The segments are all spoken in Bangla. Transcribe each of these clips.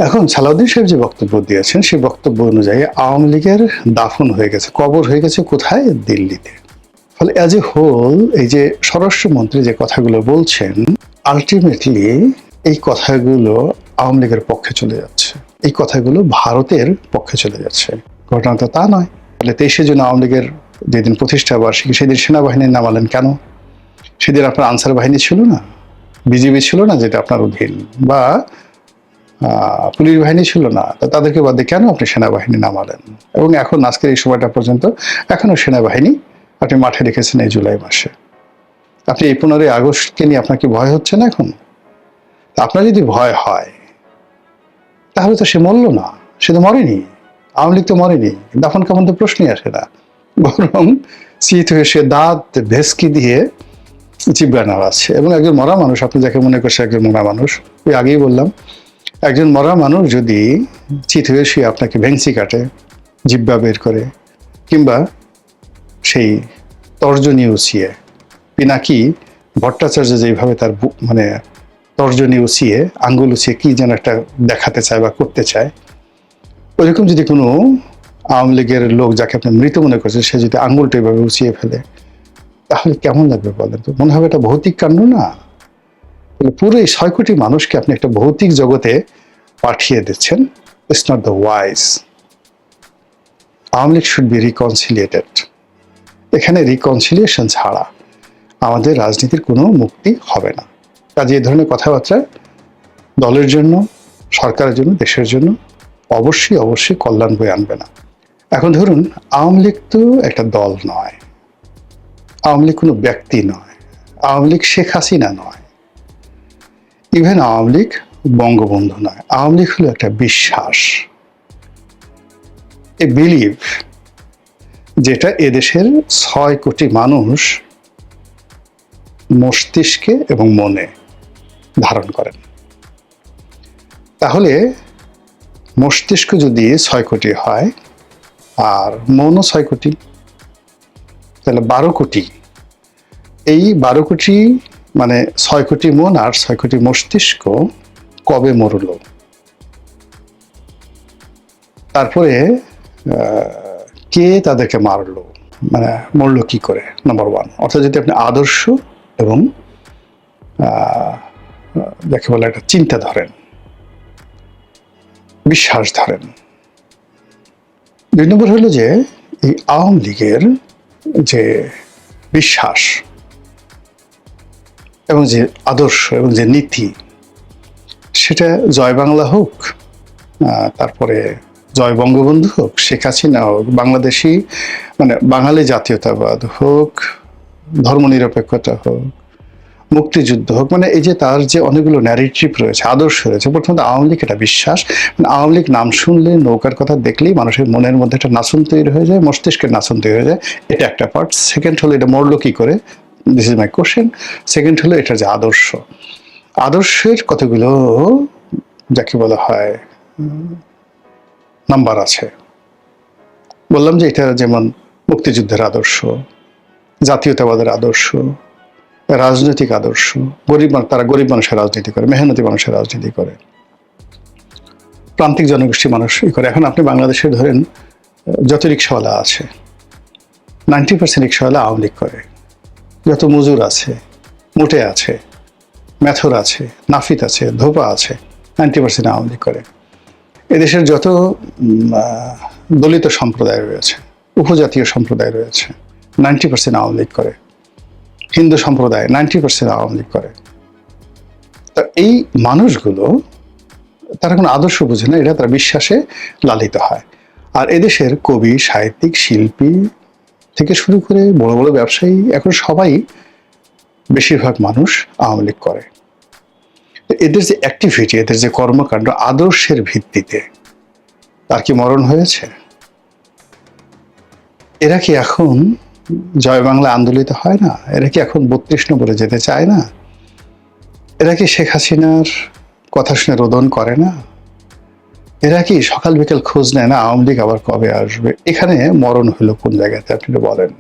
এখন সালাউদ্দিন সাহেব যে বক্তব্য দিয়েছেন সেই বক্তব্য অনুযায়ী আওয়ামী লীগের দাফন হয়ে গেছে, কবর হয়ে গেছে কোথায়? দিল্লিতে। ফলে অ্যাজ এ হোল এই যে স্বরাষ্ট্রমন্ত্রী যে কথাগুলো বলছেন, আলটিমেটলি এই কথাগুলো আওয়ামী লীগের পক্ষে চলে যাচ্ছে, এই কথাগুলো ভারতের পক্ষে চলে যাচ্ছে। ঘটনা তো তা নয়। তাহলে 23শে জুন আওয়ামী লীগের যেদিন প্রতিষ্ঠা বার্ষিকী সেদিন সেনাবাহিনীর নামালেন কেন? সেদিন আপনার আনসার বাহিনী ছিল না, বিজিবি ছিল না যেটা আপনার অধীন, বা পুলিশ বাহিনী ছিল না, তাদেরকে বাদে কেন আপনি সেনাবাহিনী নামালেন? এবং এখন আজকের এই সময়টা পর্যন্ত এখনো সেনাবাহিনী আপনি মাঠে রেখেছেন এই জুলাই মাসে। আপনি এই 15ই আগস্টকে নিয়ে আপনার কি ভয় হচ্ছে না এখন? আপনার যদি ভয় হয় তাহলে তো সে মরল না, সে তো মরেনি, আওয়ামী লীগ তো মরেনি, দাফন কাফন তো প্রশ্নই আসে না, বরং শীত হয়ে সে দাঁত ভেস্কি দিয়ে জিব্বা নাড়াচ্ছে। এবং একজন মরা মানুষ, আপনি যাকে মনে করছে একজন মরা মানুষ, ওই আগেই বললাম, একজন মরা মানুষ যদি চিত হয়ে শুয়ে আপনাকে ভেংসি কাটে, জিব্বা বের করে, কিংবা সেই তর্জনী উচিয়ে, পিনাকি ভট্টাচার্য যেভাবে তার মানে তর্জনী উচিয়ে, আঙ্গুল উচিয়ে কি যেন একটা দেখাতে চায় বা করতে চায়, ওইরকম যদি কোনো আওয়ামী লীগের লোক যাকে আপনি মৃত মনে করছেন সে যদি আঙ্গুলটা এভাবে উচিয়ে ফেলে, তাহলে কেমন লাগবে বলেন তো? মনে হবে এটা ভৌতিক কাণ্ড না? পুরো এই 6 কোটি মানুষকে আপনি একটা ভৌতিক জগতে পাঠিয়ে দিচ্ছেন। It's not the wise. Awami League should be reconciliated. এখানে রিকনসিলিয়েশন ছাড়া আমাদের রাজনীতির কোনো মুক্তি হবে না। কাজে এই ধরনের কথাবার্তা দলের জন্য, সরকারের জন্য, দেশের জন্য অবশ্যই অবশ্যই কল্যাণ বয়ে আনবে না। এখন ধরুন, আওয়ামী লীগ তো একটা দল নয়, আওয়ামী লীগ কোনো ব্যক্তি নয়, আওয়ামী লীগ শেখ হাসিনা নয়, ইভেন আওয়ামী লীগ বঙ্গবন্ধু নয়। আওয়ামী লীগ হলো একটা বিশ্বাস, এ বিলিভ, যেটা এদেশের 6 কোটি মানুষ মস্তিষ্কে এবং মনে ধারণ করেন। তাহলে মস্তিষ্ক যদি 6 কোটি হয় আর মনও 6 কোটি, তাহলে 12 কোটি। এই 12 কোটি মানে 6 কোটি মন আর 6 কোটি মস্তিষ্ক কবে মরল? তারপরে কে তাদেরকে মারলো, মানে মরলো কি করে? নাম্বার 1। অর্থাৎ যদি আপনি আদর্শ এবং যাকে বলে একটা চিন্তা ধরেন, বিশ্বাস ধরেন। 2 নম্বর হলো যে এই আওয়ামী লীগের যে বিশ্বাস এবং যে আদর্শ এবং যে নীতি, সেটা জয় বাংলা হোক, তারপরে জয় বঙ্গবন্ধু হোক, শেখ হাসিনা হোক, বাংলাদেশি মানে বাঙালি জাতীয়তাবাদ হোক, ধর্মনিরপেক্ষতা হোক, মুক্তিযুদ্ধ হোক, মানে এই যে তার যে অনেকগুলো ন্যারেটিভ রয়েছে, আদর্শ রয়েছে। প্রথমত আওয়ামী লীগ এটা বিশ্বাস, মানে আওয়ামী লীগ নাম শুনলে, নৌকার কথা দেখলেই মানুষের মনের মধ্যে একটা নাচন তৈরি হয়ে যায়, মস্তিষ্কের নাচন তৈরি হয়ে যায়, এটা একটা পার্ট। সেকেন্ড হলো এটা মরলো কি করে, this is my question. Second হলো এটা যে আদর্শ, আদর্শের কতগুলো যাকে বলা হয় নাম্বার আছে। বললাম যে এটা যেমন মুক্তিযুদ্ধের আদর্শ, জাতীয়তাবাদের আদর্শ, রাজনৈতিক আদর্শ, তারা গরিব মানুষের রাজনীতি করে, মেহনতি মানুষের রাজনীতি করে, প্রান্তিক জনগোষ্ঠী মানুষ করে। এখন আপনি বাংলাদেশে ধরেন যত রিক্সাওয়ালা আছে, 90% রিক্সাওয়ালা আওয়ামী লীগ করে। যত মজুর আছে, মোটে আছে, মেথর আছে, নাফিত আছে, ধোপা আছে, 90% আওয়ামী লীগ করে। এদেশের যত দলিত সম্প্রদায় রয়েছে, উপজাতীয় সম্প্রদায় রয়েছে, 90% আওয়ামী লীগ করে। হিন্দু সম্প্রদায় 90% আওয়ামী লীগ করে। তা এই মানুষগুলো তারা কোনো আদর্শ বোঝে না, এটা তারা বিশ্বাসে লালিত হয়। আর এদেশের কবি, সাহিত্যিক, শিল্পী থেকে শুরু করে বড় বড় ব্যবসায়ী, এখন সবাই, বেশিরভাগ মানুষ আওয়ামী লীগ করে। এদের যে অ্যাক্টিভিটি, এদের যে কর্মকাণ্ড আদর্শের ভিত্তিতে, তার কি মরণ হয়েছে? এরা কি এখন জয় বাংলা আন্দোলিত হয় না? এরা কি এখন 32 নম্বরে যেতে চায় না? এরা কি শেখ হাসিনার কথা শুনে রোদন করে না? এরা কি সকাল বিকেল খোঁজ নেয় না আওয়ামী লীগ আবার কবে আসবে? এখানে মরণ হলো কোন জায়গাতে আপনি বলেন?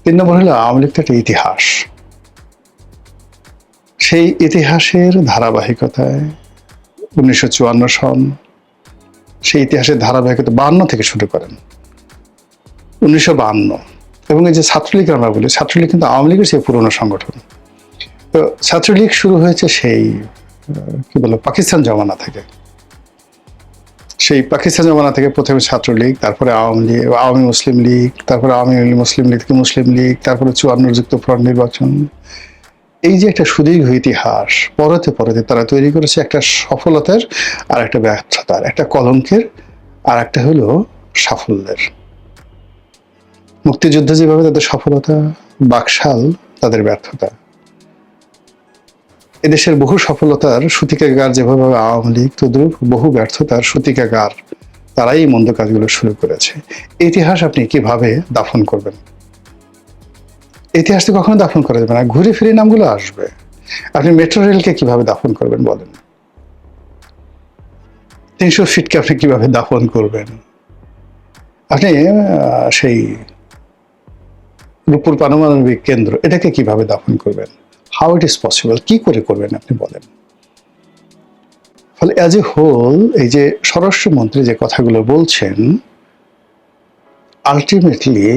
3 নম্বর হলো আওয়ামী লীগ তো একটা ইতিহাস। সেই ইতিহাসের ধারাবাহিকতায় 1954 সন, সেই ইতিহাসের ধারাবাহিকতা 52 থেকে শুরু করেন, 1952। এবং এই যে ছাত্রলীগ আমরা বলি, ছাত্রলীগ কিন্তু আওয়ামী লীগের সেই পুরনো সংগঠন। তো ছাত্রলীগ শুরু হয়েছে সেই কি বলে পাকিস্তান জমানা থেকে। সেই পাকিস্তান জমানা থেকে প্রথমে ছাত্রলীগ, তারপরে আওয়ামী লীগ, আওয়ামী মুসলিম লীগ, তারপরে আওয়ামী মুসলিম লীগ থেকে মুসলিম লীগ, তারপরে 54 যুক্ত ফ্রন্ট নির্বাচন। এই যে একটা সুদীর্ঘ ইতিহাস, পরতে পরতে তারা তৈরি করেছে একটা সফলতার আর একটা ব্যর্থতার, একটা কলঙ্কের আর একটা হলো সাফল্যের। মুক্তিযুদ্ধ যেভাবে তাদের সফলতা, বাকশাল তাদের ব্যর্থতা। এদেশের বহু সফলতার সূতিকাগার যেভাবে আওয়ামী লীগ, তদ্রুপ বহু ব্যর্থতার সূতিকাগার তারাই এই মন্দ কাজগুলো শুরু করেছে। ইতিহাস আপনি কিভাবে দাফন করবেন? ইতিহাস তো কখনো দাফন করা যাবে না, ঘুরে ফিরে নামগুলো আসবে। আপনি মেট্রো রেলকে কিভাবে দাফন করবেন বলেন? 300 ফিটকে আপনি কিভাবে দাফন করবেন? আপনি সেই রূপপুর পারমাণবিক কেন্দ্র, এটাকে কিভাবে দাফন করবেন? How it is possible? কি করে করবেন আপনি বলেন? ফলে অ্যাজ এ হোল এই যে স্বরাষ্ট্রমন্ত্রী যে কথাগুলো বলছেন, আলটিমেটলি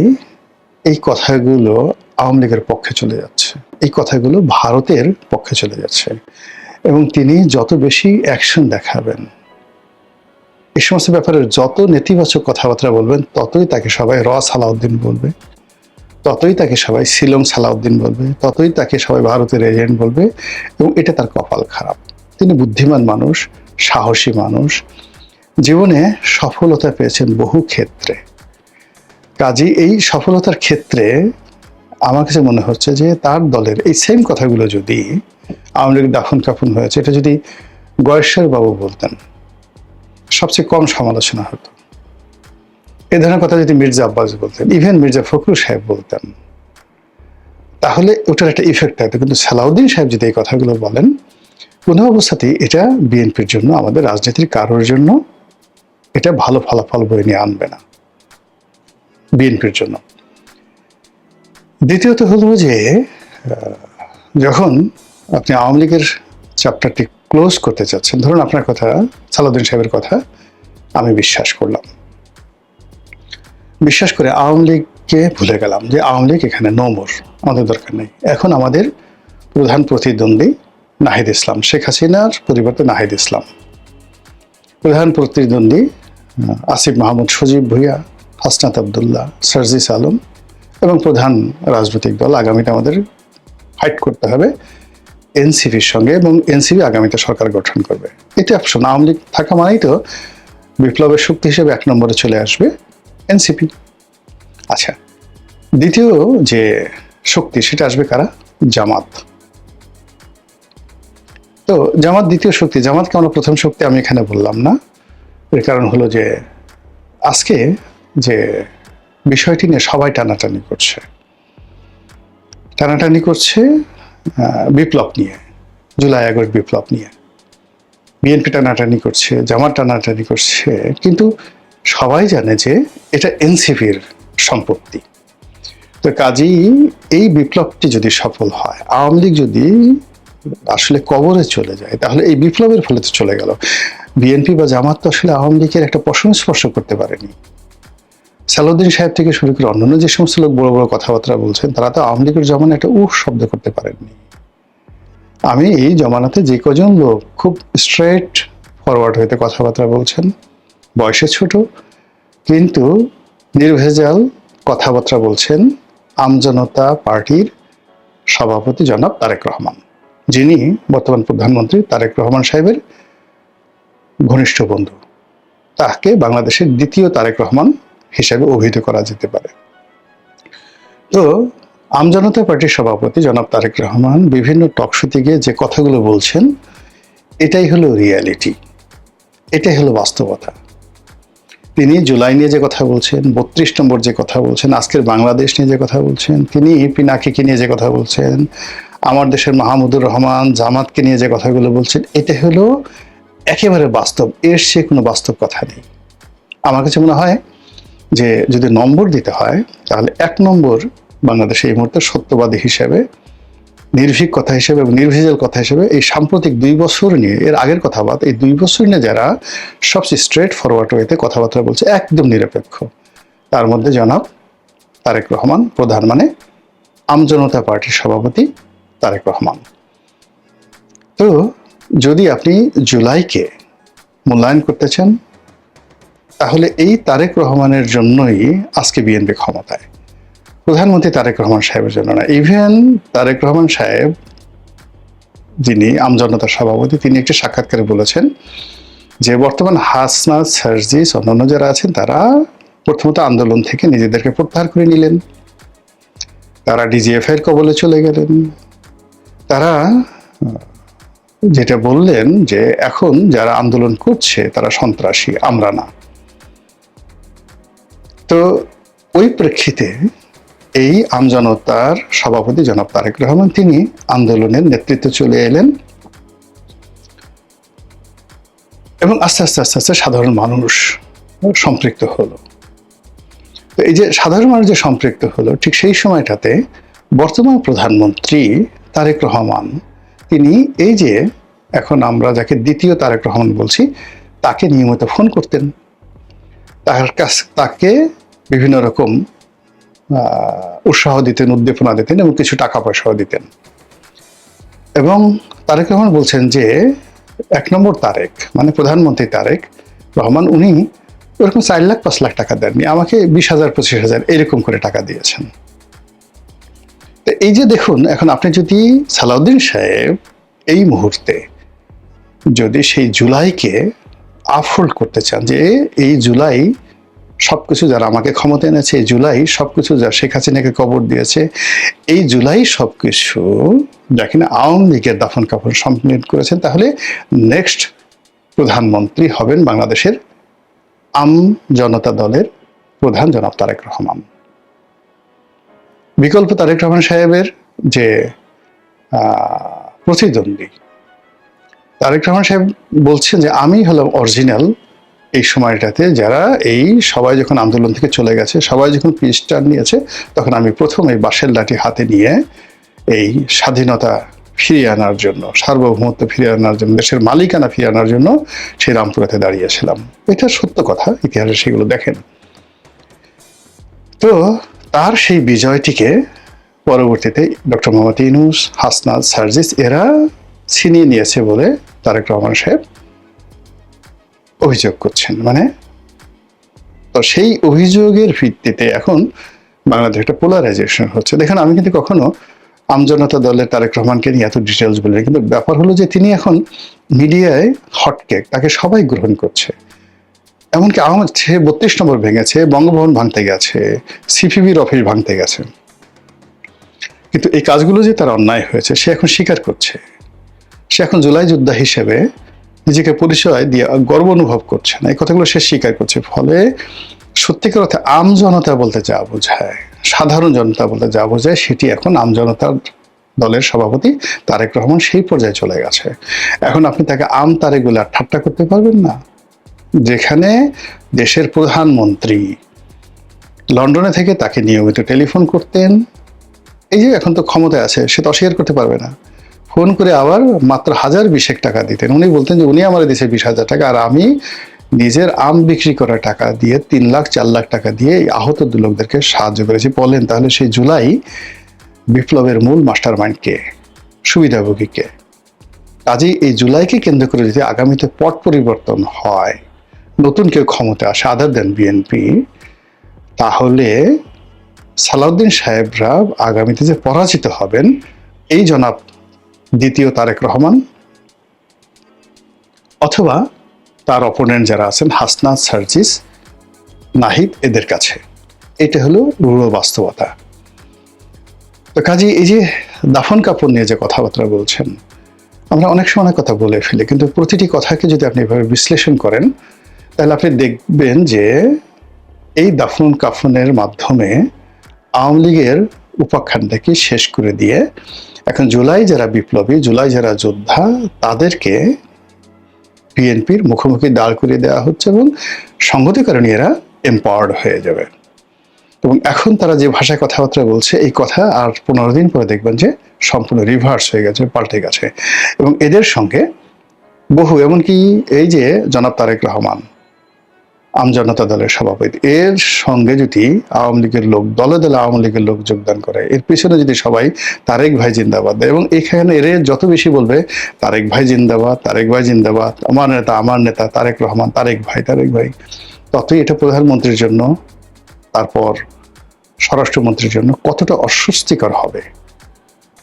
এই কথাগুলো আওয়ামী লীগের পক্ষে চলে যাচ্ছে, এই কথাগুলো ভারতের পক্ষে চলে যাচ্ছে। এবং তিনি যত বেশি অ্যাকশন দেখাবেন, এই সমস্ত ব্যাপারে যত নেতিবাচক কথাবার্তা বলবেন, ততই তাকে সবাই সালাউদ্দিন বলবে, ততই তাকে সবাই শিলং সালাউদ্দিন বলবে, ততই তাকে সবাই ভারতের এজেন্ট বলবে। এবং এটা তার কপাল খারাপ। তিনি বুদ্ধিমান মানুষ, সাহসী মানুষ, জীবনে সফলতা পেয়েছেন বহু ক্ষেত্রে। কাজী এই সফলতার ক্ষেত্রে আমার কাছে মনে হচ্ছে যে তার দলের এই সেম কথাগুলো যদি আওয়ামী লীগ দাফন কাফন হয়েছে, এটা যদি গয়েশ্বর বাবু বলতেন, সবচেয়ে কম সমালোচনা হতো। এই ধরনের কথা যদি মির্জা আব্বাস বলতেন, ইভেন মির্জা ফখরুল সাহেব বলতেন, তাহলে ওটার একটা ইফেক্ট থাকতো। কিন্তু সালাউদ্দিন সাহেব যদি এই কথাগুলো বলেন, কোনো অবস্থাতেই এটা বিএনপির জন্য, আমাদের রাজনীতির কারোর জন্য এটা ভালো ফলাফল বয়ে নিয়ে আনবে না বিএনপির জন্য। দ্বিতীয়ত হলো যে যখন আপনি আওয়ামী লীগের চ্যাপ্টারটি ক্লোজ করতে চাচ্ছেন, ধরুন আপনার কথা, সালাউদ্দিন সাহেবের কথা আমি বিশ্বাস করলাম, বিশ্বাস করে আওয়ামী লীগকে ভুলে গেলাম যে আওয়ামী লীগ এখানে নো মোর, আমাদের দরকার নেই। এখন আমাদের প্রধান প্রতিদ্বন্দ্বী নাহিদ ইসলাম, শেখ হাসিনার পরিবর্তে নাহিদ ইসলাম। প্রধান প্রতিদ্বন্দ্বী আসিফ মাহমুদ, সজীব ভুইয়া, হাসনাত আবদুল্লাহ, সার্জিস আলম। এবং প্রধান রাজনৈতিক দল আগামীতে আমাদের ফাইট করতে হবে এনসিপির সঙ্গে, এবং এনসিপি আগামীতে সরকার গঠন করবে। এটা অপশন। আওয়ামী লীগ থাকা মানেই তো বিপ্লবের শক্তি হিসেবে 1 নম্বরে চলে আসবে এনসিপি। আচ্ছা, দ্বিতীয় যে শক্তি সেটা আসবে কারা? জামাত। তো জামাত দ্বিতীয় শক্তি। জামাতকে আমরা প্রথম শক্তি আমি এখানে বললাম না, এর কারণ হলো যে আজকে যে বিষয়টি নিয়ে সবাই টানাটানি করছে, বিপ্লব নিয়ে, জুলাই আগস্ট বিপ্লব নিয়ে বিএনপি টানাটানি করছে, জামাত টানাটানি করছে, কিন্তু সবাই জানে যে এটা এনসিপির সম্পত্তি। তো কাজেই এই বিপ্লবটি যদি সফল হয়, আওয়ামী লীগ যদি আসলে কবরে চলে যায়, তাহলে এই বিপ্লবের ফলে তো চলে গেল। বিএনপি বা জামাত তো আসলে আওয়ামী লীগের একটা পশম স্পর্শ করতে পারেনি। সালাউদ্দিন সাহেব থেকে শুরু করে অন্যান্য যে সমস্ত লোক বড় বড় কথাবার্তা বলছেন, তারা তো আওয়ামী লীগের জমানায় একটা শব্দ করতে পারেননি। আমি এই জমানাতে যে কজন লোক খুব স্ট্রেট ফরওয়ার্ড হইতে কথাবার্তা বলছেন, বয়সে ছোট কিন্তু নির্ভেজাল কথাবার্তা বলছেন, আমজনতা পার্টির সভাপতি জনাব তারেক রহমান, যিনি বর্তমান প্রধানমন্ত্রী তারেক রহমান সাহেবের ঘনিষ্ঠ বন্ধু। তাকে বাংলাদেশের দ্বিতীয় তারেক রহমান হিসেবে অভিহিত করা যেতে পারে। তো আমজনতা পার্টির সভাপতি জনাব তারেক রহমান বিভিন্ন টকশোতে গিয়ে যে কথাগুলো বলছেন, এটাই হলো রিয়ালিটি, এটাই হলো বাস্তবতা। তিনি জুলাই নিয়ে যে কথা বলছেন, 32 নম্বর যে কথা বলছেন, আজকের বাংলাদেশ নিয়ে যে কথা বলছেন, তিনি পিনাকিকে নিয়ে যে কথা বলছেন, আমার দেশের মাহমুদুর রহমান জামাতকে নিয়ে যে কথাগুলো বলছেন, এটা হলো একেবারে বাস্তব। এর সে কোনো বাস্তব কথা নেই। আমার কাছে মনে হয় যে যদি নম্বর দিতে হয়, তাহলে 1 নম্বর বাংলাদেশে এই মুহূর্তে সত্যবাদী হিসেবে নির্ভীক কথা হিসেবে এবং নির্ভেজাল কথা হিসেবে এই সাম্প্রতিক 2 বছর নিয়ে, এর আগের কথা বাদ, এই 2 বছর নিয়ে যারা সবচেয়ে স্ট্রেট ফরওয়ার্ড ওয়েতে কথাবার্তা বলছে, একদম নিরপেক্ষ, তার মধ্যে জনাব তারেক রহমান প্রধান, মানে আমজনতা পার্টির সভাপতি তারেক রহমান। তো যদি আপনি জুলাইকে মূল্যায়ন করতে চান, তাহলে এই তারেক রহমানের জন্যই আজকে বিএনপি ক্ষমতায়, প্রধানমন্ত্রী তারেক রহমান সাহেবের জন্য না। ইভেন তারেক রহমান সাহেব, যিনি আমজনতার সভাপতি, তিনি একটি সাক্ষাৎকারে বলেছেন যে বর্তমান হাসনাত, সার্জিস, অন্যান্য যারা আছেন তারা প্রথমত আন্দোলন থেকে নিজেদেরকে প্রত্যাহার করে নিলেন, তারা ডিজিএফআই এর কবলে চলে গেলেন। তারা যেটা বললেন যে এখন যারা আন্দোলন করছে তারা সন্ত্রাসী, আমরা না। তো ওই প্রেক্ষিতে এই আমজনতার সভাপতি জনাব তারেক রহমান তিনি আন্দোলনের নেতৃত্বে চলে এলেন এবং আস্তে আস্তে আস্তে আস্তে সাধারণ মানুষ সম্পৃক্ত হলো। তো এই যে সাধারণ মানুষ যে সম্পৃক্ত হলো, ঠিক সেই সময়টাতে বর্তমান প্রধানমন্ত্রী তারেক রহমান তিনি এই যে এখন আমরা যাকে দ্বিতীয় তারেক রহমান বলছি, তাকে নিয়মিত ফোন করতেন, তাকে বিভিন্ন রকম উৎসাহ দিতেন, উদ্দীপনা দিতেন এবং কিছু টাকা পয়সাও দিতেন। এবং তারেক রহমান বলছেন যে 1 নম্বর তারেক মানে প্রধানমন্ত্রী তারেক রহমান উনি ওরকম 4 লাখ 5 লাখ টাকা দেননি, আমাকে 20,000 25,000 এরকম করে টাকা দিয়েছেন। তো এই যে দেখুন, এখন আপনি যদি সালাউদ্দিন সাহেব এই মুহূর্তে যদি সেই জুলাইকে আপহোল্ড করতে চান, যে এই জুলাই সবকিছু যারা আমাকে ক্ষমতা এনেছে, এই জুলাই সবকিছু যা শেখ হাসিনাকে কবর দিয়েছে, এই জুলাই সবকিছু যা কিনা আওয়ামী লীগের দাফন কাফন সম্পন্ন করেছেন, তাহলে নেক্সট প্রধানমন্ত্রী হবেন বাংলাদেশের আম জনতা দলের প্রধান জনাব তারেক রহমান। বিকল্প তারেক রহমান সাহেবের যে প্রতিদ্বন্দ্বী, তারেক রহমান সাহেব বলছেন যে আমি হলাম অরিজিনাল এই সময়টাতে, যারা এই সবাই যখন আন্দোলন থেকে চলে গেছে, সবাই যখন পিস টার্ন নিয়েছে, তখন আমি প্রথম এই বাঁশের লাঠি হাতে নিয়ে এই স্বাধীনতা ফিরিয়ে আনার জন্য, সার্বভৌমত্ব ফিরিয়ে আনার জন্য, দেশের মালিকানা ফিরিয়ে আনার জন্য সেই রামপুরাতে দাঁড়িয়েছিলাম। এটা সত্য কথা, ইতিহাসে সেগুলো দেখেন। তো তার সেই বিজয়টিকে পরবর্তীতে ডক্টর মোহাম্মদ ইউনূস, হাসনাত, সার্জিস এরা ছিনিয়ে নিয়েছে বলে তারেক রহমান সাহেব অভিযোগ করছেন। মানে তো সেই অভিযোগের ভিত্তিতে এখন বাংলাদেশে একটা পোলারাইজেশন হচ্ছে। দেখেন, আমি কিন্তু কখনো আমজনতা দলের তারেক রহমানকে নিয়ে এত ডিটেলস বলি, কিন্তু ব্যাপার হলো যে তিনি এখন মিডিয়ায় হটকেক, তাকে সবাই গ্রহণ করছে। এমনকি আমার 32 নম্বর ভেঙেছে, বঙ্গভবন ভাঙতে গেছে, সিপিবির অফিস ভাঙতে গেছে, কিন্তু এই কাজগুলো যে তার অন্যায় হয়েছে সে এখন স্বীকার করছে। সে এখন জুলাই যোদ্ধা হিসেবে নিজেকে পরিচয় দিয়ে গর্ব অনুভব করছে না, এই কথাগুলো সে স্বীকার করছে। ফলে সত্যিকার অর্থে আমজনতা বলতে যা বোঝায়, সাধারণ জনতা বলতে যা বোঝায়, সেটি এখন আমজনতার দলের সভাপতি তারেক রহমান সেই পর্যায়ে চলে গেছে। এখন আপনি তাকে আম তারেক বলে আর ঠাট্টা করতে পারবেন না। যেখানে দেশের প্রধানমন্ত্রী লন্ডনে থেকে তাকে নিয়মিত টেলিফোন করতেন, এই যে এখন তো ক্ষমতায় আছে, সে তো অস্বীকার করতে পারবে না, ফোন করে আবার মাত্র 1020 টাকা দিতেন। উনি বলতেন যে উনি আমার দিয়েছে 20,000 টাকা, আর আমি নিজের আম বিক্রি করা টাকা দিয়ে 3 লাখ 4 লাখ টাকা দিয়ে এই আহত লোকদেরকে সাহায্য করেছি। বলেন তাহলে সেই জুলাই বিপ্লবের মূল মাস্টার মাইন্ড কে, সুবিধাভোগী কে? কাজেই এই জুলাইকে কেন্দ্র করে যদি আগামীতে পট পরিবর্তন হয়, নতুন কেউ ক্ষমতা আসে আদার দেন বিএনপি, তাহলে সালাউদ্দিন সাহেবরা আগামীতে যে পরাজিত হবেন এই জনাব দ্বিতীয় তারেক রহমান অথবা তার অপোনেন্ট যারা আছেন হাসনাত, সার্জিস, নাহিদ, এদের কাছে। এটা হলো রূঢ় বাস্তবতা। তো কাজে এই যে দাফন কাপড় নিয়ে যে কথাবার্তা বলছেন, আমরা অনেক সময় অনেক কথা বলে ফেলি, কিন্তু প্রতিটি কথাকে যদি আপনি এভাবে বিশ্লেষণ করেন, তাহলে আপনি দেখবেন যে এই দাফন কাফনের মাধ্যমে আওয়ামী লীগের উপাখ্যানটাকে শেষ করে দিয়ে এখন জুলাই যারা বিপ্লবী, জুলাই যারা যোদ্ধা, তাদেরকে বিএনপির মুখোমুখি দাঁড় করিয়ে দেওয়া হচ্ছে এবং সংগতিকারণে এরা এম্পাওয়ার্ড হয়ে যাবে। এবং এখন তারা যে ভাষায় কথাবার্তা বলছে, এই কথা আর 15 দিন পরে দেখবেন যে সম্পূর্ণ রিভার্স হয়ে গেছে, পাল্টে গেছে। এবং এদের সঙ্গে বহু, এমনকি এই যে জনাব তারেক রহমান আমজনতা দলের সভাপতি, এর সঙ্গে যদি আওয়ামী লীগের লোক, দলে দলে আওয়ামী লীগের লোক যোগদান করে, এর পিছনে যদি সবাই তারেক ভাই জিন্দাবাদ দেয়, এবং এখানে এর যত বেশি বলবে তারেক ভাই জিন্দাবাদ, তারেক ভাই জিন্দাবাদ, আমার নেতা তারেক রহমান, তারেক ভাই, তারেক ভাই, ততই এটা প্রধানমন্ত্রীর জন্য, তারপর স্বরাষ্ট্রমন্ত্রীর জন্য কতটা অস্বস্তিকর হবে,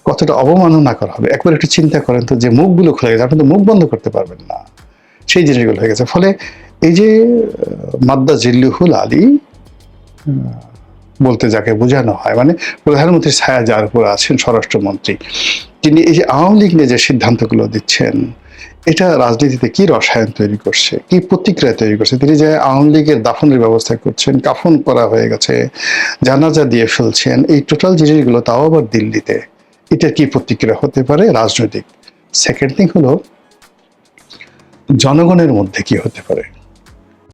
কতটা অবমাননাকর হবে। একবার একটু চিন্তা করেন তো, যে মুখগুলো খুলে গেছে, আপনি তো মুখ বন্ধ করতে পারবেন না, সেই জিনিসগুলো হয়ে গেছে। ফলে এই যে মাদ্দা জিল্লুহুল আলী বলতে যাকে বোঝানো হয়, মানে প্রধানমন্ত্রীর ছায়া যার উপর আছেন স্বরাষ্ট্রমন্ত্রী, তিনি এই যে আওয়ামী লীগ নিয়ে যে সিদ্ধান্তগুলো দিচ্ছেন, এটা রাজনীতিতে কি রসায়ন তৈরি করছে, কি প্রতিক্রিয়া তৈরি করছে। তিনি যে আওয়ামী লীগের দাফনের ব্যবস্থা করছেন, কাফন করা হয়ে গেছে, জানাজা দিয়ে ফেলছেন, এই টোটাল জিনিসগুলো, তাও আবার দিল্লিতে, এটার কি প্রতিক্রিয়া হতে পারে রাজনৈতিক। সেকেন্ড থিং হলো জনগণের মধ্যে কি হতে পারে।